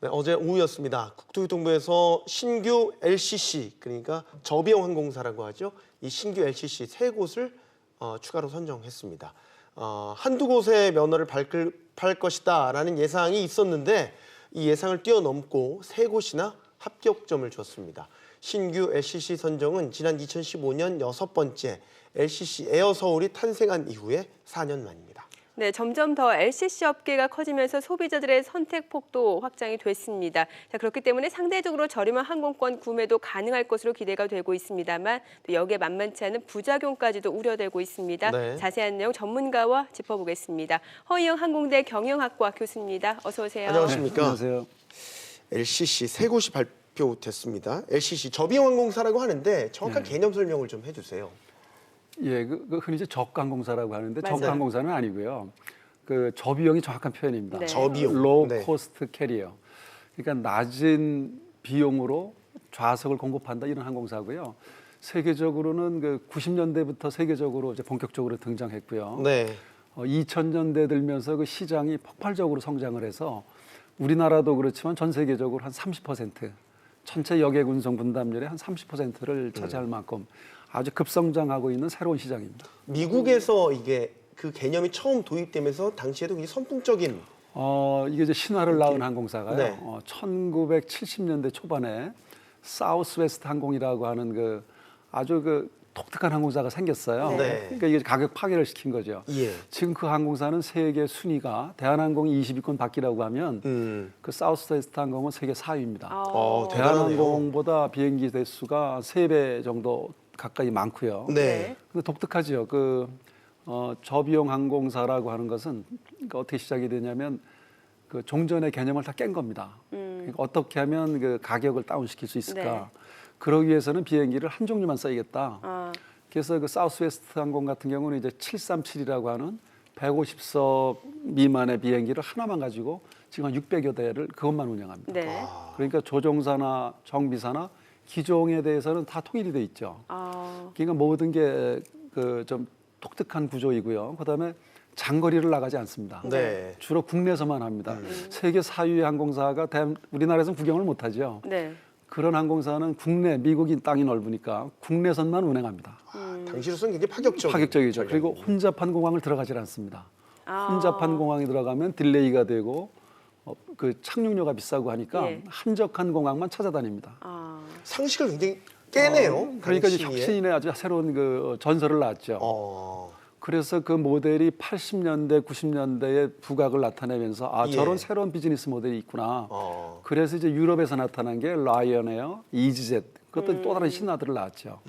네, 어제 오후였습니다. 국토교통부에서 신규 LCC, 그러니까 저비용 항공사라고 하죠. 이 신규 LCC 세 곳을 추가로 선정했습니다. 한두 곳의 면허를 팔 것이다라는 예상이 있었는데 이 예상을 뛰어넘고 세 곳이나 합격점을 줬습니다. 신규 LCC 선정은 지난 2015년 6번째 LCC 에어 서울이 탄생한 이후에 4년 만입니다. 네, 점점 더 LCC 업계가 커지면서 소비자들의 선택폭도 확장이 됐습니다. 자, 그렇기 때문에 상대적으로 저렴한 항공권 구매도 가능할 것으로 기대가 되고 있습니다만 또 여기에 만만치 않은 부작용까지도 우려되고 있습니다. 네. 자세한 내용 전문가와 짚어보겠습니다. 허이영 항공대 경영학과 교수입니다. 어서 오세요. 안녕하십니까? 네, 안녕하세요. LCC 세 곳이 발표됐습니다. LCC 저비용 항공사라고 하는데 정확한 개념 설명을 좀 해주세요. 예, 흔히 이제 저가항공사라고 하는데 맞아요. 저가항공사는 아니고요. 그 저비용이 정확한 표현입니다. 네. 저비용. 로우 네. 코스트 캐리어. 그러니까 낮은 비용으로 좌석을 공급한다 이런 항공사고요. 세계적으로는 그 90년대부터 세계적으로 이제 본격적으로 등장했고요. 네. 2000년대 들면서 그 시장이 폭발적으로 성장을 해서 우리나라도 그렇지만 전 세계적으로 한 30%, 전체 여객 운송 분담률의 한 30%를 차지할 만큼 아주 급성장하고 있는 새로운 시장입니다. 미국에서 이게 그 개념이 처음 도입되면서 당시에도 굉장히 선풍적인 이게 이제 신화를 낳은 항공사가요. 네. 1970년대 초반에 사우스웨스트 항공이라고 하는 그 아주 그 독특한 항공사가 생겼어요. 네. 그러니까 이게 가격 파괴를 시킨 거죠. 예. 지금 그 항공사는 세계 순위가 대한항공이 20위권 받기라고 하면 그 사우스웨스트 항공은 세계 4위입니다. 대단하네요. 대한항공보다 비행기 대수가 3배 정도 가까이 많고요. 네. 근데 독특하죠. 저비용 항공사라고 하는 것은 그러니까 어떻게 시작이 되냐면 그 종전의 개념을 다 깬 겁니다. 그러니까 어떻게 하면 그 가격을 다운시킬 수 있을까? 네. 그러기 위해서는 비행기를 한 종류만 써야겠다. 아, 그래서 그 사우스웨스트 항공 같은 경우는 이제 737이라고 하는 150석 미만의 비행기를 하나만 가지고 지금 한 600여 대를 그것만 운영합니다. 네. 그러니까 조종사나 정비사나 기종에 대해서는 다 통일이 돼 있죠. 그러니까 모든 게 그 좀 독특한 구조이고요. 그다음에 장거리를 나가지 않습니다. 네. 주로 국내에서만 합니다. 세계 4위의 항공사가 우리나라에서는 구경을 못하죠. 네. 그런 항공사는 국내, 미국인 땅이 넓으니까 국내선만 운행합니다. 당시로서는 굉장히 파격적이죠. 전략입니다. 그리고 혼잡한 공항을 들어가질 않습니다. 아. 혼잡한 공항에 들어가면 딜레이가 되고 그 착륙료가 비싸고 하니까 예. 한적한 공항만 찾아다닙니다. 상식을 굉장히 깨네요. 그러니까 이제 당시에. 혁신의 아주 새로운 그 전설을 낳았죠. 그래서 그 모델이 80년대, 90년대에 부각을 나타내면서 예. 저런 새로운 비즈니스 모델이 있구나. 어. 그래서 이제 유럽에서 나타난 게 라이언에어, 이지젯 그것도 또 다른 신화들을 낳았죠.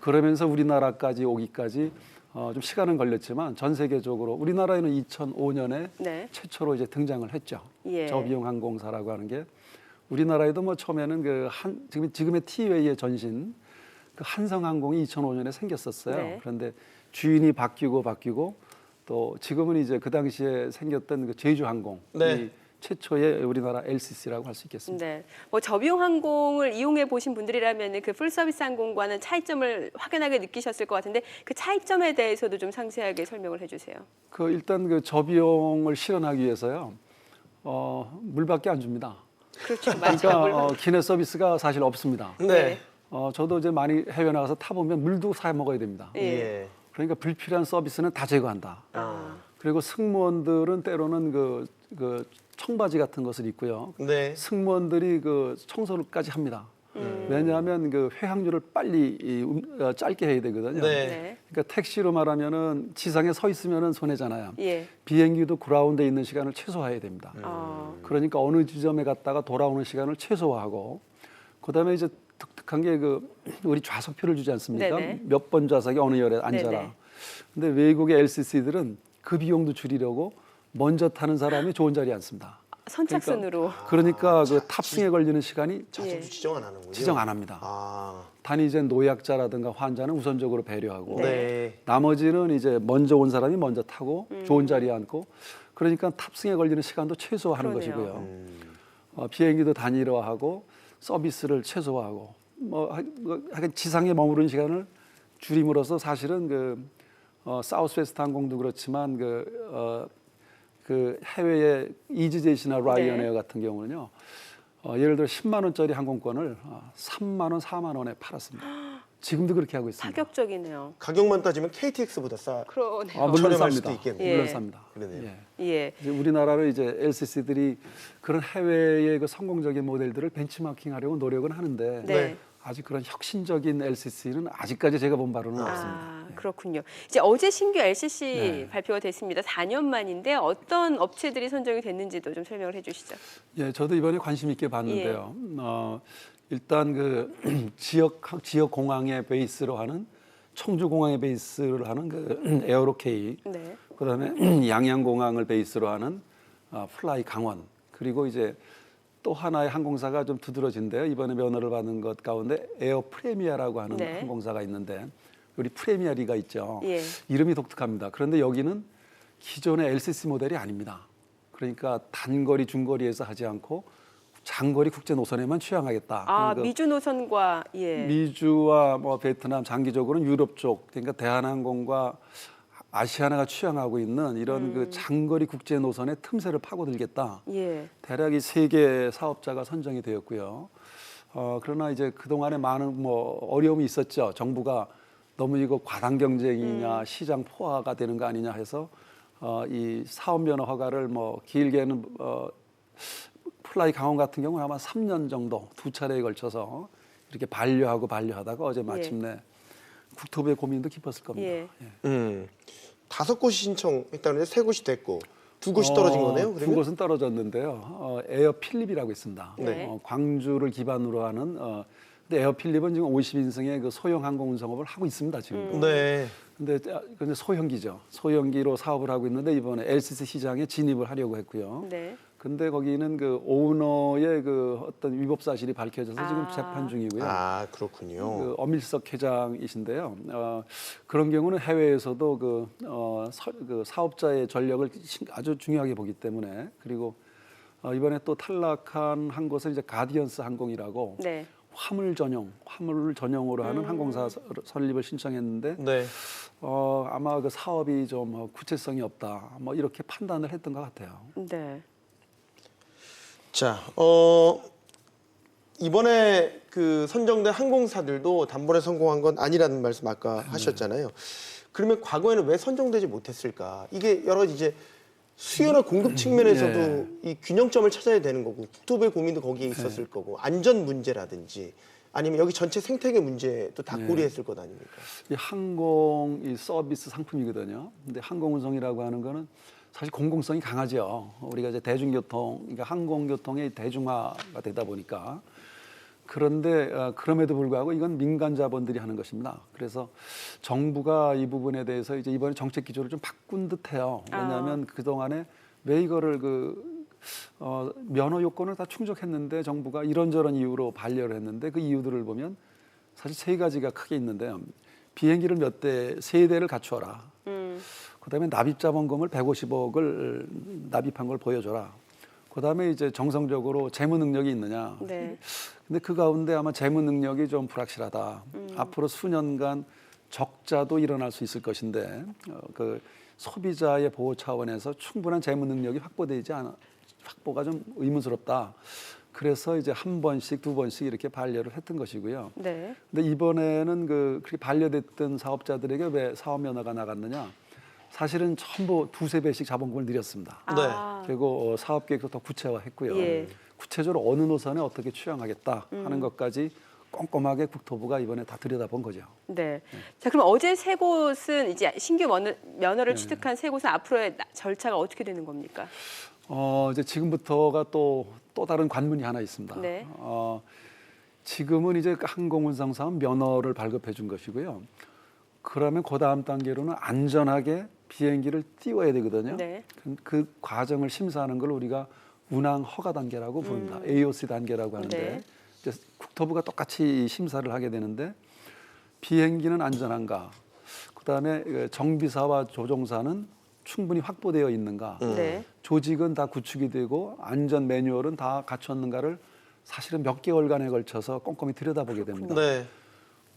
그러면서 우리나라까지 오기까지 좀 시간은 걸렸지만 전 세계적으로 우리나라에는 2005년에 네. 최초로 이제 등장을 했죠. 예. 저비용 항공사라고 하는 게 우리나라에도 뭐 처음에는 지금의 티웨이의 전신 그 한성항공이 2005년에 생겼었어요. 네. 그런데 주인이 바뀌고 또 지금은 이제 그 당시에 생겼던 그 제주항공이 네. 최초의 우리나라 LCC라고 할 수 있겠습니다. 네. 뭐 저비용 항공을 이용해 보신 분들이라면 그 풀서비스 항공과는 차이점을 확연하게 느끼셨을 것 같은데 그 차이점에 대해서도 좀 상세하게 설명을 해주세요. 일단 그 저비용을 실현하기 위해서요. 물밖에 안 줍니다. 그렇죠. 맞아요. 그러니까 기내 서비스가 사실 없습니다. 네. 저도 이제 많이 해외 나가서 타보면 물도 사 먹어야 됩니다. 예. 예. 그러니까 불필요한 서비스는 다 제거한다. 그리고 승무원들은 때로는 그 청바지 같은 것을 입고요. 네. 승무원들이 그 청소를까지 합니다. 왜냐하면 그 회항률을 빨리 짧게 해야 되거든요. 네. 네. 그러니까 택시로 말하면은 지상에 서 있으면은 손해잖아요. 예. 비행기도 그라운드에 있는 시간을 최소화해야 됩니다. 그러니까 어느 지점에 갔다가 돌아오는 시간을 최소화하고 그다음에 이제 독특한 게 우리 좌석표를 주지 않습니까? 네네. 몇 번 좌석에 어느 열에 앉아라. 네네. 근데 외국의 LCC들은 그 비용도 줄이려고 먼저 타는 사람이 좋은 자리에 앉습니다. 선착순으로. 그러니까 그 탑승에 걸리는 시간이 좌석도 예. 지정 안 하는군요. 지정 안 합니다. 단 이제 노약자라든가 환자는 우선적으로 배려하고 네. 나머지는 이제 먼저 온 사람이 먼저 타고 좋은 자리에 앉고 그러니까 탑승에 걸리는 시간도 최소화하는 그러네요. 것이고요. 비행기도 단일화하고 서비스를 최소화하고 하여간 지상에 머무르는 시간을 줄임으로써 사실은 사우스웨스트 항공도 그렇지만 그 해외의 이지제시나 라이언에어 네. 같은 경우는요. 예를 들어 10만 원짜리 항공권을 3만 원, 4만 원에 팔았습니다. 지금도 그렇게 하고 있습니다. 파격적이네요. 가격만 따지면 KTX보다 그러네요. 물론 저렴할 쌉니다. 수도 있겠네요. 물론 예. 쌉니다. 그러네요. 예. 예. 이제 우리나라로 이제 LCC들이 그런 해외의 그 성공적인 모델들을 벤치마킹하려고 노력은 하는데 네. 아직 그런 혁신적인 LCC는 아직까지 제가 본 바로는 없습니다. 아, 그렇군요. 이제 어제 신규 LCC 네. 발표가 됐습니다. 4년 만인데 어떤 업체들이 선정이 됐는지도 좀 설명을 해주시죠. 예, 저도 이번에 관심 있게 봤는데요. 일단 그 지역 공항에 베이스로 하는 청주 공항에 베이스를 하는 그 에어로케이, 네. 그다음에 양양 공항을 베이스로 하는 플라이 강원, 그리고 이제 또 하나의 항공사가 좀 두드러진데요. 이번에 면허를 받은 것 가운데 에어 프레미아라고 하는 네. 항공사가 있는데 우리 프레미아리가 있죠. 예. 이름이 독특합니다. 그런데 여기는 기존의 LCC 모델이 아닙니다. 그러니까 단거리, 중거리에서 하지 않고 장거리 국제 노선에만 취항하겠다. 아, 그 미주 노선과 예. 미주와 뭐 베트남, 장기적으로는 유럽 쪽, 그러니까 대한항공과 아시아나가 취항하고 있는 이런 그 장거리 국제 노선의 틈새를 파고들겠다. 예. 대략 이 세 개 사업자가 선정이 되었고요. 그러나 이제 그 동안에 많은 뭐 어려움이 있었죠. 정부가 너무 이거 과당 경쟁이냐, 시장 포화가 되는 거 아니냐 해서 이 사업 면허 허가를 뭐 길게는 플라이 강원 같은 경우는 아마 3년 정도 두 차례에 걸쳐서 이렇게 반려하다가 어제 마침내 국토부의 고민도 깊었을 겁니다. 예. 5곳이 신청했다는데 3곳이 됐고 2곳이 떨어진 거네요. 두 그러면 곳은 떨어졌는데요. 에어 필립이라고 있습니다. 네. 광주를 기반으로 하는 근데 에어 필립은 지금 50인승의 그 소형 항공 운송업을 하고 있습니다. 지금도. 네. 근데 소형기죠. 소형기로 사업을 하고 있는데 이번에 LCC 시장에 진입을 하려고 했고요. 네. 근데 거기는 그 오너의 그 어떤 위법 사실이 밝혀져서 지금 아. 재판 중이고요. 아, 그렇군요. 그 엄일석 회장이신데요. 그런 경우는 해외에서도 그 사업자의 전력을 아주 중요하게 보기 때문에 그리고 이번에 또 탈락한 한 곳은 이제 가디언스 항공이라고 네. 화물을 전용으로 하는 항공사 설립을 신청했는데 네. 아마 그 사업이 좀 구체성이 없다. 뭐 이렇게 판단을 했던 것 같아요. 네. 자, 이번에 그 선정된 항공사들도 단번에 성공한 건 아니라는 말씀 아까 하셨잖아요. 그러면 과거에는 왜 선정되지 못했을까? 이게 여러 가지 이제 수요나 공급 측면에서도 이 균형점을 찾아야 되는 거고 국토부의 고민도 거기에 있었을 거고 안전 문제라든지 아니면 여기 전체 생태계 문제도 다 고려했을 것 아닙니까? 이 항공이 서비스 상품이거든요. 근데 항공운송이라고 하는 거는 사실 공공성이 강하죠. 우리가 이제 대중교통, 그러니까 항공교통의 대중화가 되다 보니까 그런데 그럼에도 불구하고 이건 민간 자본들이 하는 것입니다. 그래서 정부가 이 부분에 대해서 이제 이번에 정책 기조를 좀 바꾼 듯해요. 왜냐하면 그 동안에 왜 이거를 면허 요건을 다 충족했는데 정부가 이런저런 이유로 반려를 했는데 그 이유들을 보면 사실 세 가지가 크게 있는데요. 비행기를 세 대를 갖추어라. 그다음에 납입 자본금을 150억을 납입한 걸 보여줘라. 그다음에 이제 정성적으로 재무 능력이 있느냐. 네. 근데 그 가운데 아마 재무 능력이 좀 불확실하다. 앞으로 수년간 적자도 일어날 수 있을 것인데 그 소비자의 보호 차원에서 충분한 재무 능력이 확보가 좀 의문스럽다. 그래서 이제 한 번씩 두 번씩 이렇게 반려를 했던 것이고요. 네. 근데 이번에는 그렇게 반려됐던 사업자들에게 왜 사업 면허가 나갔느냐? 사실은 전부 두세 배씩 자본금을 들였습니다. 아. 그리고 사업 계획도 더 구체화했고요. 예. 구체적으로 어느 노선에 어떻게 취항하겠다 하는 것까지 꼼꼼하게 국토부가 이번에 다 들여다본 거죠. 네. 자, 그럼 어제 세 곳은 이제 신규 면허를 취득한 세 곳은 앞으로의 절차가 어떻게 되는 겁니까? 이제 지금부터가 또 다른 관문이 하나 있습니다. 네. 지금은 이제 항공운송 사업 면허를 발급해 준 것이고요. 그러면 그 다음 단계로는 안전하게 비행기를 띄워야 되거든요. 네. 그 과정을 심사하는 걸 우리가 운항 허가 단계라고 부릅니다. AOC 단계라고 하는데 네. 이제 국토부가 똑같이 심사를 하게 되는데 비행기는 안전한가, 그다음에 정비사와 조종사는 충분히 확보되어 있는가, 네. 조직은 다 구축이 되고 안전 매뉴얼은 다 갖췄는가를 사실은 몇 개월간에 걸쳐서 꼼꼼히 들여다보게 됩니다. 네.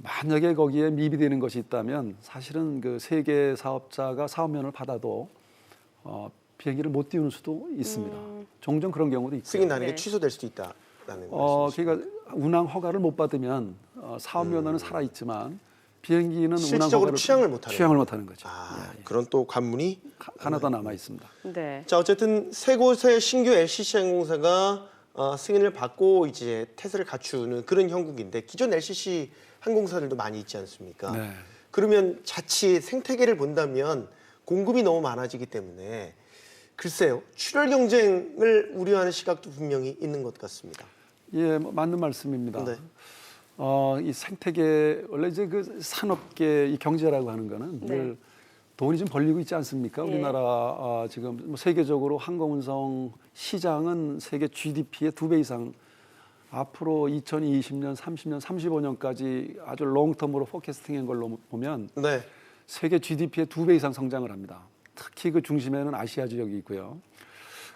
만약에 거기에 미비되는 것이 있다면 사실은 그 세 개 사업자가 사업면을 받아도 비행기를 못 띄우는 수도 있습니다. 종종 그런 경우도 있고. 승인 단행이 네. 취소될 수도 있다라는 말씀이시죠. 그러니까 운항 허가를 못 받으면 사업 면허는 살아 있지만 비행기는 운항 실질적으로 허가를 취항을 못하는 거죠. 그런 또 관문이 하나 더 남아 있습니다. 네. 자, 어쨌든 세 곳의 신규 LCC 항공사가 승인을 받고 이제 태세를 갖추는 그런 형국인데 기존 LCC 항공사들도 많이 있지 않습니까? 네. 그러면 자칫 생태계를 본다면 공급이 너무 많아지기 때문에 글쎄요, 출혈 경쟁을 우려하는 시각도 분명히 있는 것 같습니다. 예, 맞는 말씀입니다. 네. 이 생태계 원래 이제 그 산업계 이 경제라고 하는 거는 늘 돈이 좀 벌리고 있지 않습니까? 예. 우리나라 지금 뭐 세계적으로 항공운송 시장은 세계 GDP의 2배 이상 앞으로 2020년, 30년, 35년까지 아주 롱텀으로 포캐스팅한 걸로 보면 네. 세계 GDP의 2배 이상 성장을 합니다. 특히 그 중심에는 아시아 지역이 있고요.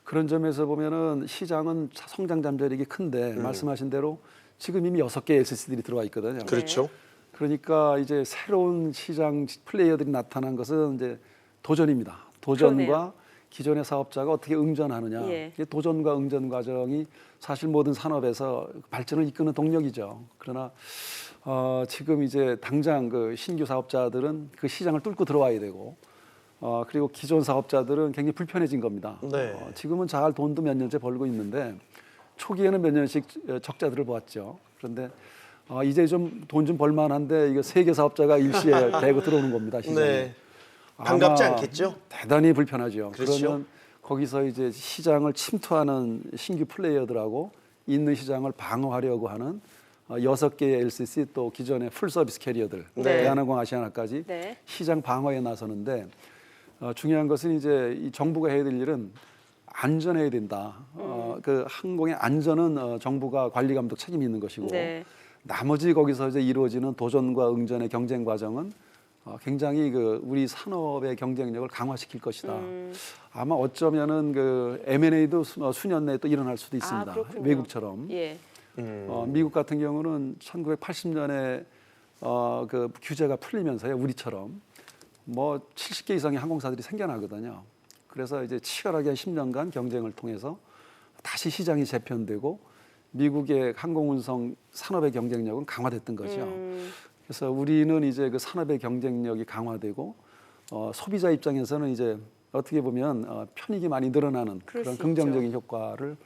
그런 점에서 보면은 시장은 성장 잠재력이 큰데 말씀하신 대로 지금 이미 6개 LCC들이 들어와 있거든요. 그렇죠. 그러니까 이제 새로운 시장 플레이어들이 나타난 것은 이제 도전입니다. 도전과 그러네요. 기존의 사업자가 어떻게 응전하느냐. 예. 이게 도전과 응전 과정이 사실 모든 산업에서 발전을 이끄는 동력이죠. 그러나 지금 이제 당장 그 신규 사업자들은 그 시장을 뚫고 들어와야 되고 그리고 기존 사업자들은 굉장히 불편해진 겁니다. 네. 지금은 잘 돈도 몇 년째 벌고 있는데 초기에는 몇 년씩 적자들을 보았죠. 그런데 이제 좀 돈 좀 벌만한데 이거 세계 사업자가 일시에 대고 들어오는 겁니다. 시장에. 네. 반갑지 아마 않겠죠? 대단히 불편하죠. 그렇죠. 그러면 거기서 이제 시장을 침투하는 신규 플레이어들하고 있는 시장을 방어하려고 하는 6개의 LCC 또 기존의 풀 서비스 캐리어들, 네. 대한항공, 아시아나까지 네. 시장 방어에 나서는데 중요한 것은 이제 이 정부가 해야 될 일은 안전해야 된다. 그 항공의 안전은 정부가 관리 감독 책임이 있는 것이고 네. 나머지 거기서 이제 이루어지는 도전과 응전의 경쟁 과정은 굉장히 그 우리 산업의 경쟁력을 강화시킬 것이다. 아마 어쩌면은 그 M&A도 수년 내에 또 일어날 수도 있습니다. 그렇군요. 외국처럼. 예. 미국 같은 경우는 1980년에 그 규제가 풀리면서요, 우리처럼 뭐 70개 이상의 항공사들이 생겨나거든요. 그래서 이제 치열하게 10년간 경쟁을 통해서 다시 시장이 재편되고 미국의 항공운송 산업의 경쟁력은 강화됐던 거죠. 그래서 우리는 이제 그 산업의 경쟁력이 강화되고 소비자 입장에서는 이제 어떻게 보면 편익이 많이 늘어나는 그럴 그런 수 긍정적인 효과를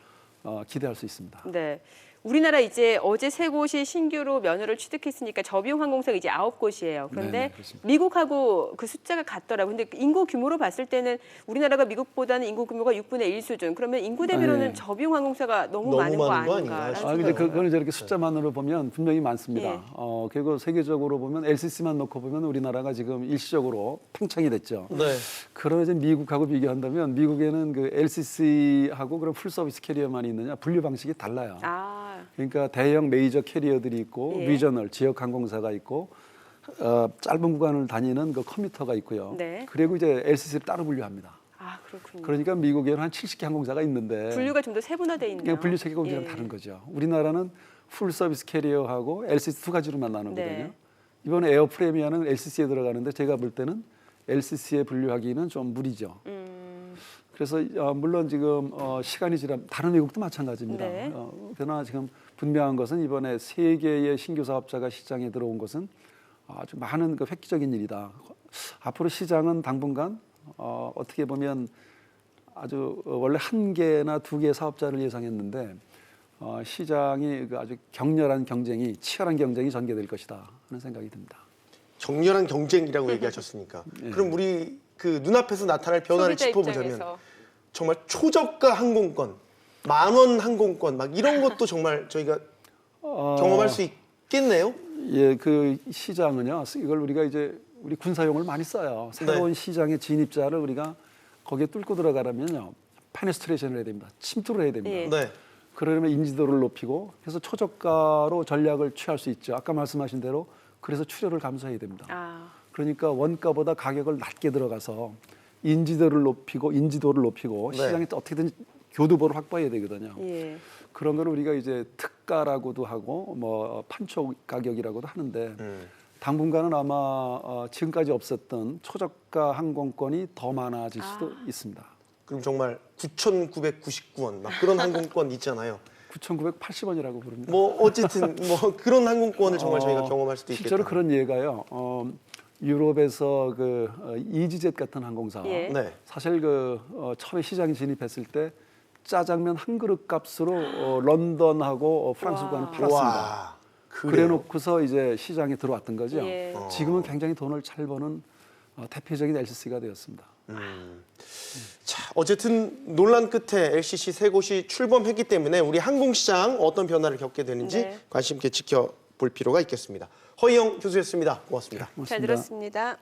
기대할 수 있습니다. 네. 우리나라 이제 어제 3곳이 신규로 면허를 취득했으니까 저비용 항공사가 이제 9곳이에요. 그런데 네네, 그렇습니다. 미국하고 그 숫자가 같더라고요. 근데 인구 규모로 봤을 때는 우리나라가 미국보다는 인구 규모가 6분의 1 수준. 그러면 인구 대비로는 네. 저비용 항공사가 너무 너무 많은 거 많은 거 아닌가? 아닌가 근데 싶어요. 그거는 저렇게 숫자만으로 보면 분명히 많습니다. 예. 그리고 세계적으로 보면 LCC만 놓고 보면 우리나라가 지금 일시적으로 팽창이 됐죠. 네. 그러면 이제 미국하고 비교한다면 미국에는 그 LCC하고 그런 풀 서비스 캐리어만 있느냐 분류 방식이 달라요. 그러니까 대형 메이저 캐리어들이 있고 예. 리저널 지역 항공사가 있고 짧은 구간을 다니는 그 커뮤터가 있고요. 네. 그리고 이제 LCC를 따로 분류합니다. 그렇군요. 그러니까 미국에는 한 70개 항공사가 있는데 분류가 좀 더 세분화돼 있네요. 그냥 분류 체계가 우리랑 다른 거죠. 우리나라는 풀 서비스 캐리어하고 LCC 두 가지로만 나누거든요. 네. 이번에 에어 프리미어는 LCC에 들어가는데 제가 볼 때는 LCC에 분류하기는 좀 무리죠. 그래서 물론 지금 시간이 지나면 다른 외국도 마찬가지입니다. 네. 그러나 지금 분명한 것은 이번에 3개의 신규 사업자가 시장에 들어온 것은 아주 많은 그 획기적인 일이다. 앞으로 시장은 당분간 어떻게 보면 아주 원래 1개나 2개의 사업자를 예상했는데 시장이 그 아주 격렬한 경쟁이 치열한 경쟁이 전개될 것이다 하는 생각이 듭니다. 격렬한 경쟁이라고 얘기하셨으니까 그럼 우리 그 눈앞에서 나타날 변화를 소비자 짚어보자면 입장에서. 정말 초저가 항공권, 10,000원 항공권 막 이런 것도 정말 저희가 경험할 수 있겠네요. 예, 그 시장은요. 이걸 우리가 이제 우리 군사용을 많이 써요. 새로운 시장의 진입자를 우리가 거기에 뚫고 들어가려면요. 페네스트레이션을 해야 됩니다. 침투를 해야 됩니다. 예. 네. 그러려면 인지도를 높이고 그래서 초저가로 전략을 취할 수 있죠. 아까 말씀하신 대로 그래서 출혈을 감소해야 됩니다. 그러니까 원가보다 가격을 낮게 들어가서 인지도를 높이고 네. 시장에 어떻게든 교두보를 확보해야 되거든요. 예. 그런 걸 우리가 이제 특가라고도 하고 뭐 판초 가격이라고도 하는데 당분간은 아마 지금까지 없었던 초저가 항공권이 더 많아질 수도 있습니다. 그럼 정말 9,999원 막 그런 항공권 있잖아요. 9,980원이라고 부릅니다. 뭐 어쨌든 뭐 그런 항공권을 정말 저희가 경험할 수도 있겠다. 실제로 그런 예가요. 유럽에서 그 이지젯 같은 항공사 예. 네. 사실 처음에 시장에 진입했을 때 짜장면 한 그릇 값으로 런던하고 프랑스관을 팔았습니다. 와. 그래놓고서 이제 시장에 들어왔던 거죠. 예. 지금은 굉장히 돈을 잘 버는 대표적인 LCC가 되었습니다. 자, 어쨌든 논란 끝에 LCC 세 곳이 출범했기 때문에 우리 항공시장 어떤 변화를 겪게 되는지 네. 관심 있게 지켜볼 필요가 있겠습니다. 허희영 교수였습니다. 고맙습니다. 잘 들었습니다.